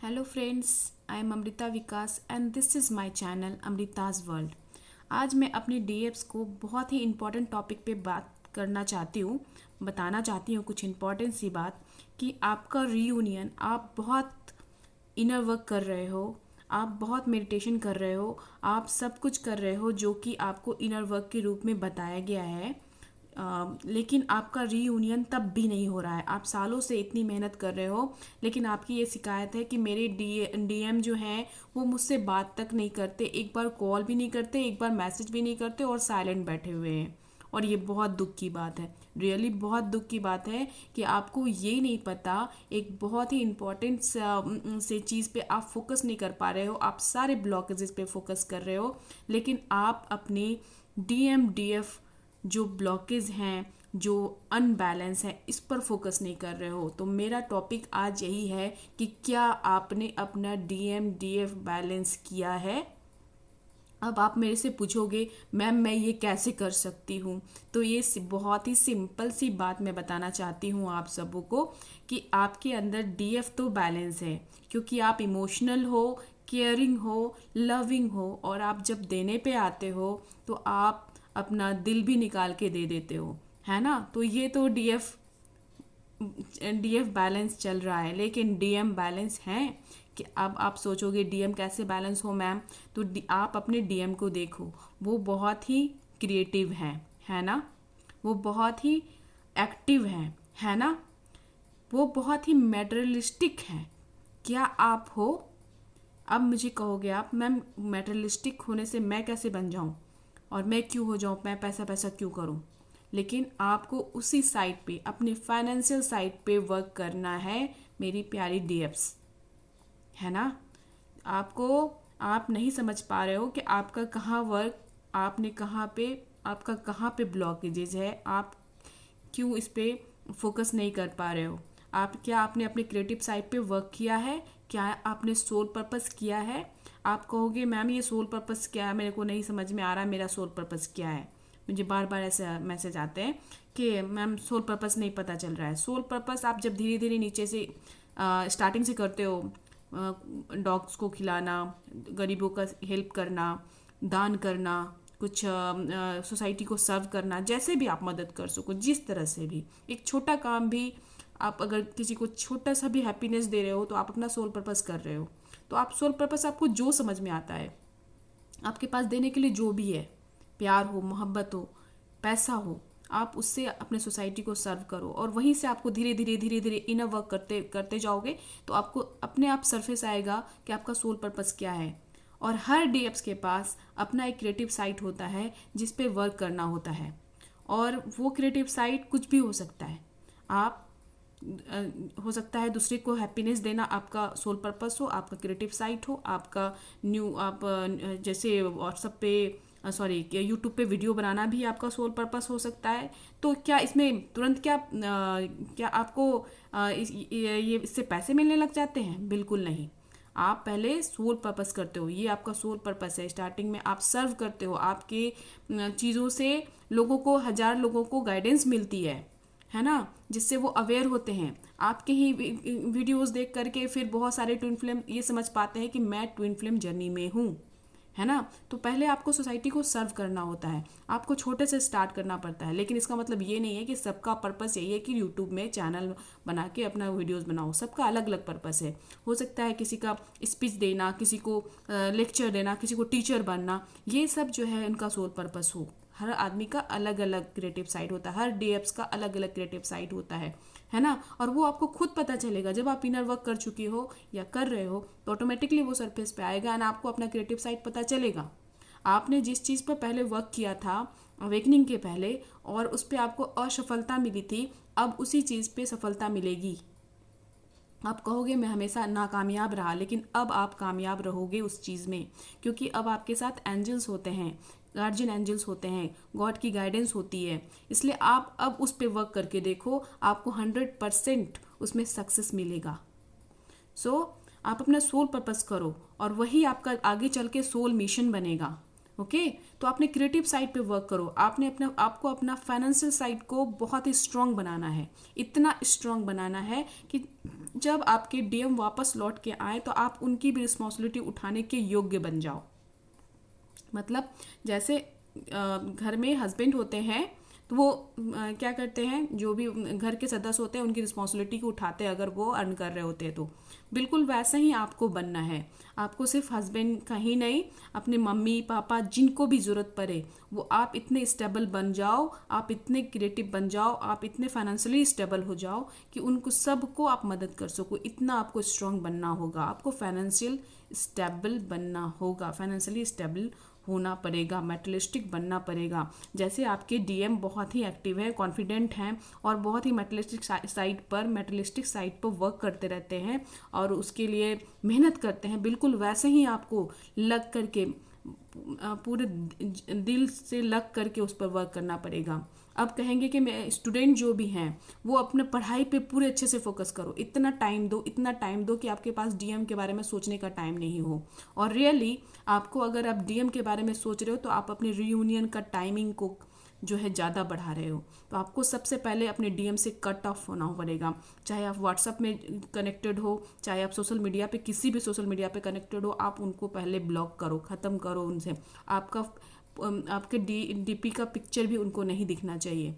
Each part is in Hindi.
Hello friends, I am Amrita Vikas and this is my channel अमृताज world. आज मैं अपनी डीएफ्स को बहुत ही इम्पोर्टेंट टॉपिक पे बात करना चाहती हूँ, बताना चाहती हूँ कुछ इम्पोर्टेंट सी बात कि आपका रीयूनियन, आप बहुत इनर वर्क कर रहे हो, आप बहुत मेडिटेशन कर रहे हो, आप सब कुछ कर रहे हो जो कि आपको इनर वर्क के रूप में बताया गया है। लेकिन आपका रीयूनियन तब भी नहीं हो रहा है। आप सालों से इतनी मेहनत कर रहे हो, लेकिन आपकी ये शिकायत है कि मेरे डीएम जो हैं वो मुझसे बात तक नहीं करते, एक बार कॉल भी नहीं करते, एक बार मैसेज भी नहीं करते और साइलेंट बैठे हुए हैं। और ये बहुत दुख की बात है, रियली बहुत दुख की बात है कि आपको ये नहीं पता, एक बहुत ही इम्पोर्टेंट से चीज़ पे आप फोकस नहीं कर पा रहे हो। आप सारे ब्लॉकेजेस पे फोकस कर रहे हो, लेकिन आप अपने डीएफ जो ब्लॉकेज हैं, जो अनबैलेंस है, इस पर फोकस नहीं कर रहे हो। तो मेरा टॉपिक आज यही है कि क्या आपने अपना डीएफ बैलेंस किया है। अब आप मेरे से पूछोगे मैम मैं ये कैसे कर सकती हूँ, तो ये बहुत ही सिंपल सी बात मैं बताना चाहती हूँ आप सबों को कि आपके अंदर डीएफ तो बैलेंस है, क्योंकि आप इमोशनल हो, केयरिंग हो, लविंग हो, और आप जब देने पे आते हो तो आप अपना दिल भी निकाल के दे देते हो, है ना। तो ये तो डीएफ बैलेंस चल रहा है, लेकिन डीएम बैलेंस है कि अब आप सोचोगे डीएम कैसे बैलेंस हो मैम, तो आप अपने डीएम को देखो, वो बहुत ही क्रिएटिव हैं, है ना। वो बहुत ही एक्टिव हैं, है ना। वो बहुत ही मेटेरियलिस्टिक हैं। क्या आप हो? अब मुझे कहोगे आप मैम मेटेरियलिस्टिक होने से मैं कैसे बन जाऊं, और मैं क्यों हो जाऊं, मैं पैसा पैसा क्यों करूं। लेकिन आपको उसी साइड पे, अपने फाइनेंशियल साइड पे वर्क करना है मेरी प्यारी डीएफ्स, है ना। आपको, आप नहीं समझ पा रहे हो कि आपका कहाँ वर्क, आपने कहाँ पे, आपका कहाँ पे ब्लॉकेजेज है, आप क्यों इस पे फोकस नहीं कर पा रहे हो। आप, क्या आपने अपने क्रिएटिव साइड पे वर्क किया है, क्या आपने सोल पर्पस किया है। आप कहोगे मैम ये सोल पर्पस क्या है, मेरे को नहीं समझ में आ रहा मेरा सोल पर्पस क्या है। मुझे बार बार ऐसे मैसेज आते हैं कि मैम सोल पर्पस नहीं पता चल रहा है। सोल पर्पस आप जब धीरे धीरे नीचे से स्टार्टिंग से करते हो, डॉग्स को खिलाना, गरीबों का हेल्प करना, दान करना, कुछ सोसाइटी को सर्व करना, जैसे भी आप मदद कर सको, जिस तरह से भी एक छोटा काम भी, आप अगर किसी को छोटा सा भी हैप्पीनेस दे रहे हो तो आप अपना सोल पर्पस कर रहे हो। तो आप सोल पर्पस, आपको जो समझ में आता है, आपके पास देने के लिए जो भी है, प्यार हो, मोहब्बत हो, पैसा हो, आप उससे अपने सोसाइटी को सर्व करो, और वहीं से आपको धीरे धीरे धीरे धीरे इनर वर्क करते करते जाओगे तो आपको अपने आप सरफेस आएगा कि आपका सोल पर्पस क्या है। और हर डीएप्स के पास अपना एक क्रिएटिव साइट होता है जिस पे वर्क करना होता है, और वो क्रिएटिव साइट कुछ भी हो सकता है। आप हो सकता है दूसरे को हैप्पीनेस देना आपका सोल पर्पस हो, आपका क्रिएटिव साइट हो, आपका न्यू, आप जैसे व्हाट्सएप पे, सॉरी यूट्यूब पे वीडियो बनाना भी आपका सोल पर्पस हो सकता है। तो क्या इसमें तुरंत क्या आपको ये इससे पैसे मिलने लग जाते हैं? बिल्कुल नहीं। आप पहले सोल पर्पस करते हो, ये आपका सोल पर्पस है। स्टार्टिंग में आप सर्व करते हो, आपके चीज़ों से लोगों को, हजार लोगों को गाइडेंस मिलती है ना, जिससे वो अवेयर होते हैं। आपके ही वीडियोस देख करके फिर बहुत सारे ट्विन फ्लेम ये समझ पाते हैं कि मैं ट्विन फ्लेम जर्नी में हूँ, है ना। तो पहले आपको सोसाइटी को सर्व करना होता है, आपको छोटे से स्टार्ट करना पड़ता है। लेकिन इसका मतलब ये नहीं है कि सबका पर्पस यही है कि यूट्यूब में चैनल बना के अपना वीडियोस बनाओ। सबका अलग अलग पर्पस है। हो सकता है किसी का स्पीच देना, किसी को लेक्चर देना, किसी को टीचर बनना, ये सब जो है उनका सोल पर्पस हो। हर आदमी का अलग अलग क्रिएटिव साइड होता है, हर डीएप्स का अलग अलग क्रिएटिव साइड होता है ना। और वो आपको खुद पता चलेगा जब आप इनर वर्क कर चुकी हो या कर रहे हो, तो ऑटोमेटिकली वो सरफेस पे आएगा एंड आपको अपना क्रिएटिव साइड पता चलेगा। आपने जिस चीज़ पर पहले वर्क किया था अवेकनिंग के पहले, और उस पर आपको असफलता मिली थी, अब उसी चीज़ पे सफलता मिलेगी। आप कहोगे मैं हमेशा नाकामयाब रहा, लेकिन अब आप कामयाब रहोगे उस चीज़ में, क्योंकि अब आपके साथ एंजल्स होते हैं, गार्जियन एंजल्स होते हैं, गॉड की गाइडेंस होती है। इसलिए आप अब उस पर वर्क करके देखो, आपको 100% उसमें सक्सेस मिलेगा। सो आप अपना सोल पर्पस करो, और वही आपका आगे चल के सोल मिशन बनेगा। ओके। तो आपने क्रिएटिव साइड पे वर्क करो, आपको अपना फाइनेंशियल साइड को बहुत ही स्ट्रांग बनाना है, इतना स्ट्रांग बनाना है कि जब आपके डीएम वापस लौट के आए तो आप उनकी भी रिस्पॉन्सिबिलिटी उठाने के योग्य बन जाओ। मतलब जैसे घर में हस्बैंड होते हैं तो वो क्या करते हैं, जो भी घर के सदस्य होते हैं उनकी रिस्पॉन्सिबिलिटी को उठाते हैं अगर वो अर्न कर रहे होते हैं तो। बिल्कुल वैसा ही आपको बनना है। आपको सिर्फ हस्बैंड का ही नहीं, अपने मम्मी पापा जिनको भी ज़रूरत पड़े वो आप इतने स्टेबल बन जाओ, आप इतने क्रिएटिव बन जाओ, आप इतने फाइनेंशियली स्टेबल हो जाओ कि उनको सबको आप मदद कर सको। इतना आपको स्ट्रांग बनना होगा, आपको फाइनेंशियल स्टेबल बनना होगा, फाइनेंशियली स्टेबल होना पड़ेगा, मेटलिस्टिक बनना पड़ेगा। जैसे आपके डीएम बहुत ही एक्टिव है, कॉन्फिडेंट हैं और बहुत ही मेटलिस्टिक साइड पर वर्क करते रहते हैं और उसके लिए मेहनत करते हैं, बिल्कुल वैसे ही आपको लग करके पूरे दिल से लग करके उस पर वर्क करना पड़ेगा। अब कहेंगे कि मैं स्टूडेंट जो भी हैं वो अपने पढ़ाई पे पूरे अच्छे से फोकस करो, इतना टाइम दो कि आपके पास डीएम के बारे में सोचने का टाइम नहीं हो। और रियली आपको, अगर आप डीएम के बारे में सोच रहे हो तो आप अपने रीयूनियन का टाइमिंग को जो है ज़्यादा बढ़ा रहे हो। तो आपको सबसे पहले अपने डीएम से कट ऑफ होना पड़ेगा। चाहे आप व्हाट्सएप में कनेक्टेड हो, चाहे आप सोशल मीडिया पे किसी भी सोशल मीडिया पे कनेक्टेड हो, आप उनको पहले ब्लॉक करो, ख़त्म करो उनसे। आपके डीपी का पिक्चर भी उनको नहीं दिखना चाहिए,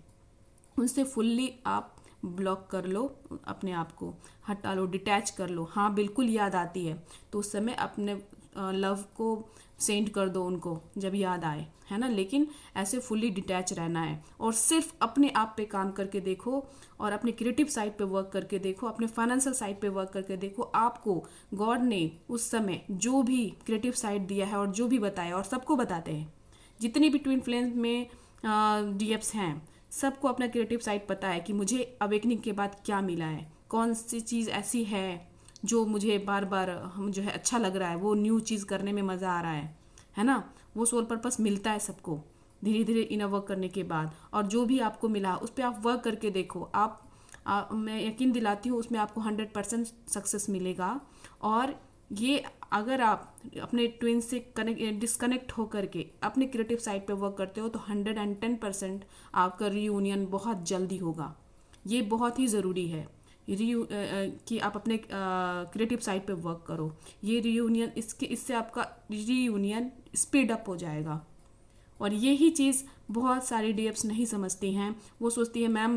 उनसे फुल्ली आप ब्लॉक कर लो, अपने आप को हटा लो, डिटैच कर लो। हाँ बिल्कुल याद आती है तो उस समय अपने लव को सेंड कर दो उनको जब याद आए, है ना, लेकिन ऐसे फुल्ली डिटैच रहना है और सिर्फ अपने आप पे काम करके देखो और अपने क्रिएटिव साइड पे वर्क करके देखो, अपने फाइनेंशियल साइड पे वर्क करके देखो। आपको गॉड ने उस समय जो भी क्रिएटिव साइड दिया है और जो भी बताया, और सबको बताते हैं जितनी भी ट्विन फ्लेम में डीएफ्स हैं, सबको अपना क्रिएटिव साइड पता है कि मुझे अवेकनिंग के बाद क्या मिला है, कौन सी चीज़ ऐसी है जो मुझे बार बार जो है अच्छा लग रहा है, वो न्यू चीज़ करने में मज़ा आ रहा है ना। वो सोल पर्पस मिलता है सबको धीरे धीरे इनर वर्क करने के बाद। और जो भी आपको मिला उस पर आप वर्क करके देखो, मैं यकीन दिलाती हूँ उसमें आपको 100% सक्सेस मिलेगा। और ये अगर आप अपने ट्विन से डिस्कनेक्ट होकर के अपने क्रिएटिव साइड पे वर्क करते हो तो 110% आपका रीयूनियन बहुत जल्दी होगा। ये बहुत ही ज़रूरी है कि आप अपने क्रिएटिव साइड पे वर्क करो। ये रीयूनियन इससे आपका रीयूनियन स्पीड अप हो जाएगा। और यही चीज़ बहुत सारी डीएफ्स नहीं समझती हैं। वो सोचती है मैम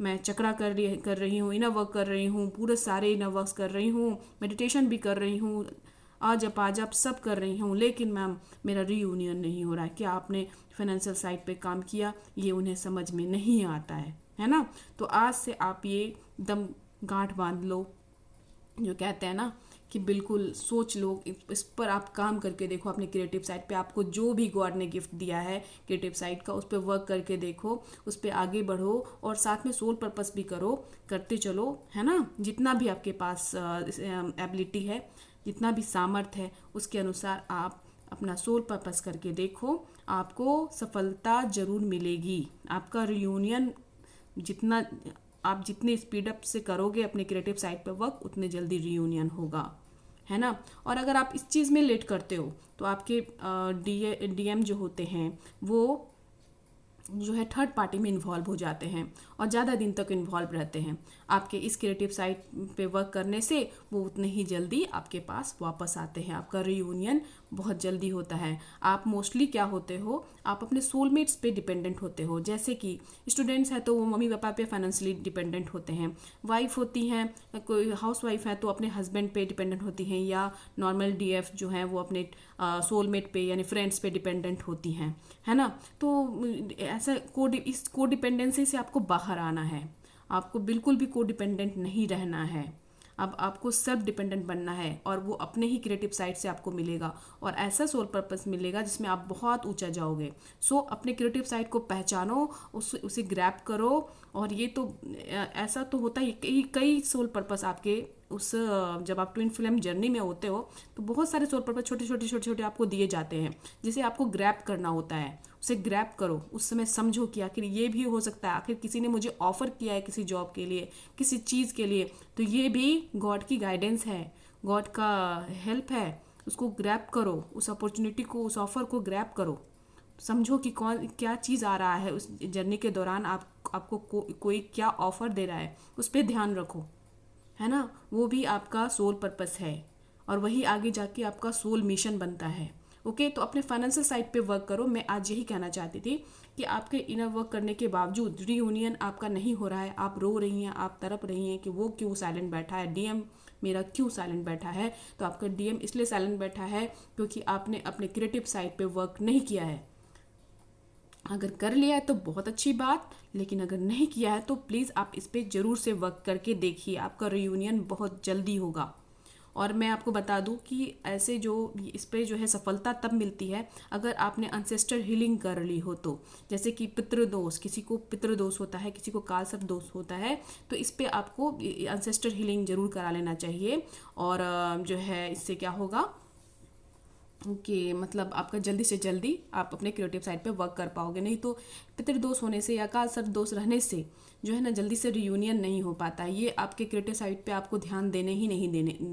मैं चक्रा कर रही हूँ, इनर वर्क कर रही हूँ, पूरे सारे इनर वर्क्स कर रही हूँ, मेडिटेशन भी कर रही हूँ, आज सब कर रही हूँ, लेकिन मैम मेरा रीयूनियन नहीं हो रहा है। क्या आपने फाइनेंशियल साइड पे काम किया? ये उन्हें समझ में नहीं आता है ना। तो आज से आप ये दम गांठ बांध लो, जो कहते हैं ना कि बिल्कुल सोच लो, इस पर आप काम करके देखो। अपने क्रिएटिव साइड पे आपको जो भी गॉड ने गिफ्ट दिया है क्रिएटिव साइड का, उस पर वर्क करके देखो, उस पर आगे बढ़ो और साथ में सोल पर्पस भी करते चलो, है ना। जितना भी आपके पास एबिलिटी है, जितना भी सामर्थ्य है, उसके अनुसार आप अपना सोल पर्पस करके देखो, आपको सफलता जरूर मिलेगी। आपका रियूनियन जितने स्पीड अप से करोगे अपने क्रिएटिव साइड पे वर्क, उतने जल्दी रीयूनियन होगा, है ना। और अगर आप इस चीज़ में लेट करते हो तो आपके डीएम जो होते हैं वो जो है थर्ड पार्टी में इन्वॉल्व हो जाते हैं और ज़्यादा दिन तक इन्वॉल्व रहते हैं। आपके इस क्रिएटिव साइड पे वर्क करने से वो उतने ही जल्दी आपके पास वापस आते हैं। आपका रीयूनियन बहुत जल्दी होता है। आप मोस्टली क्या होते हो, आप अपने सोलमेट्स पे डिपेंडेंट होते हो। जैसे कि स्टूडेंट्स हैं तो वो मम्मी पापा पे फाइनेंशियली डिपेंडेंट होते हैं, वाइफ होती हैं, कोई हाउस वाइफ है तो अपने हस्बैंड पे डिपेंडेंट होती हैं, या नॉर्मल डीएफ जो हैं वो अपने सोलमेट पे यानी फ्रेंड्स पे डिपेंडेंट होती हैं, है ना। तो ऐसा इस कोडिपेंडेंसी से आपको बाहर आना है। आपको बिल्कुल भी कोडिपेंडेंट नहीं रहना है। अब आपको सेल्फ डिपेंडेंट बनना है और वो अपने ही क्रिएटिव साइड से आपको मिलेगा और ऐसा सोल पर्पस मिलेगा जिसमें आप बहुत ऊंचा जाओगे। सो अपने क्रिएटिव साइड को पहचानो, उसे ग्रैब करो। और ये तो ऐसा तो होता ही, कई सोल पर्पस आपके जब आप ट्विन फ्लेम जर्नी में होते हो तो बहुत सारे सोल पर्पस छोटे छोटे आपको दिए जाते हैं, जिसे आपको ग्रैब करना होता है। उसे ग्रैब करो, उस समय समझो कि आखिर ये भी हो सकता है, आखिर किसी ने मुझे ऑफर किया है किसी जॉब के लिए, किसी चीज़ के लिए, तो ये भी गॉड की गाइडेंस है, गॉड का हेल्प है। उसको ग्रैब करो, उस अपॉर्चुनिटी को, उस ऑफ़र को ग्रैब करो। समझो कि कौन क्या चीज़ आ रहा है उस जर्नी के दौरान, आपको कोई क्या ऑफ़र दे रहा है, उस पर ध्यान रखो, है ना। वो भी आपका सोल पर्पस है और वही आगे जाके आपका सोल मिशन बनता है। ओके, तो अपने फाइनेंशियल साइड पे वर्क करो। मैं आज यही कहना चाहती थी कि आपके इनर वर्क करने के बावजूद रीयूनियन आपका नहीं हो रहा है, आप रो रही हैं, आप तड़प रही हैं कि वो क्यों साइलेंट बैठा है, डीएम मेरा क्यों साइलेंट बैठा है। तो आपका डीएम इसलिए साइलेंट बैठा है क्योंकि आपने अपने क्रिएटिव साइड पे वर्क नहीं किया है। अगर कर लिया है तो बहुत अच्छी बात, लेकिन अगर नहीं किया है तो प्लीज़ आप इस पर ज़रूर से वर्क करके देखिए, आपका रियूनियन बहुत जल्दी होगा। और मैं आपको बता दूं कि ऐसे जो इस पे जो है सफलता तब मिलती है अगर आपने अनसेस्टर हीलिंग कर ली हो। तो जैसे कि पितृदोष, किसी को पितृदोष होता है, किसी को कालसर्प दोष होता है, तो इस पे आपको अनसेस्टर हीलिंग जरूर करा लेना चाहिए। और जो है इससे क्या होगा कि मतलब आपका जल्दी से जल्दी आप अपने क्रिएटिव साइड पे वर्क कर पाओगे। नहीं तो पितृदोष होने से या काल सर्प दोष रहने से जो है ना जल्दी से रियूनियन नहीं हो पाता। ये आपके क्रिएटिव साइड पे आपको ध्यान देने ही नहीं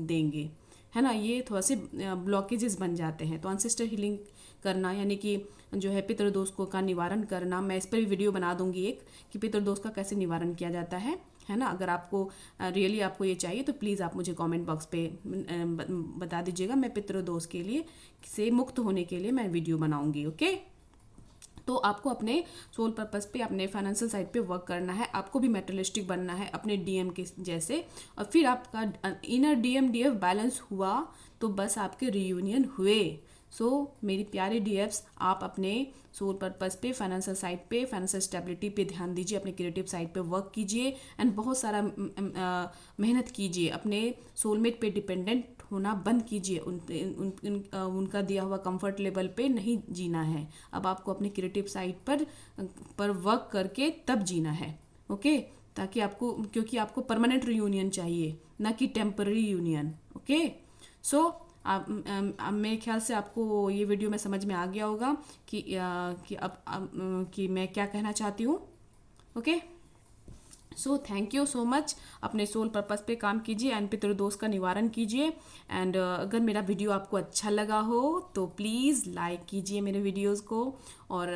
देंगे, है ना। ये थोड़ा से ब्लॉकेजेस बन जाते हैं। तो अनसेस्टर हीलिंग करना यानी कि जो है पितृदोष को का निवारण करना, मैं इस पर भी वीडियो बना दूंगी एक कि पितृदोष का कैसे निवारण किया जाता है ना। अगर आपको रियली आपको ये चाहिए तो प्लीज़ आप मुझे कमेंट बॉक्स पे बता दीजिएगा, मैं पितृदोष के लिए से मुक्त होने के लिए मैं वीडियो बनाऊंगी। ओके, तो आपको अपने सोल पर्पस पे, अपने फाइनेंशियल साइड पे वर्क करना है, आपको भी मेटेरियलिस्टिक बनना है अपने डीएम के जैसे। और फिर आपका इनर डीएम डीएफ बैलेंस हुआ तो बस आपके रियूनियन हुए। सो मेरी प्यारे डीएफ्स, आप अपने सोल पर्पस पे, फाइनेंशियल साइड पे, फाइनेंशियल स्टेबिलिटी पे ध्यान दीजिए, अपने क्रिएटिव साइड पे वर्क कीजिए एंड बहुत सारा मेहनत कीजिए। अपने सोलमेट पे डिपेंडेंट होना बंद कीजिए, उनका दिया हुआ कंफर्ट लेवल पे नहीं जीना है। अब आपको अपने क्रिएटिव साइड पर वर्क करके तब जीना है। ओके, ताकि आपको, क्योंकि आपको परमानेंट रियूनियन चाहिए, ना कि टेम्पररी यूनियन। ओके, सो आप मेरे ख्याल से आपको ये वीडियो में समझ में आ गया होगा कि मैं क्या कहना चाहती हूँ। Okay, so thank you so much. अपने सोल पर्पस पे काम कीजिए एंड पितृदोष का निवारण कीजिए। एंड अगर मेरा वीडियो आपको अच्छा लगा हो तो प्लीज़ लाइक कीजिए मेरे वीडियोस को और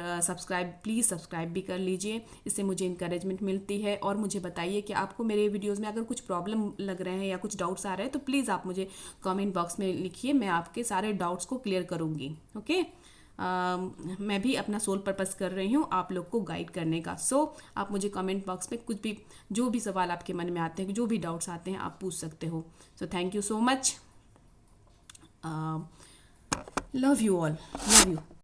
प्लीज़ सब्सक्राइब भी कर लीजिए। इससे मुझे इंकरेजमेंट मिलती है। और मुझे बताइए कि आपको मेरे वीडियोस में अगर कुछ प्रॉब्लम लग रहे हैं या कुछ डाउट्स आ रहे हैं तो प्लीज़ आप मुझे कमेंट बॉक्स में लिखिए, मैं आपके सारे डाउट्स को क्लियर करूँगी। ओके, मैं भी अपना सोल पर्पस कर रही हूँ आप लोग को गाइड करने का। सो आप मुझे कमेंट बॉक्स में कुछ भी, जो भी सवाल आपके मन में आते हैं, जो भी डाउट्स आते हैं, आप पूछ सकते हो। So thank you so much, love you all, love you.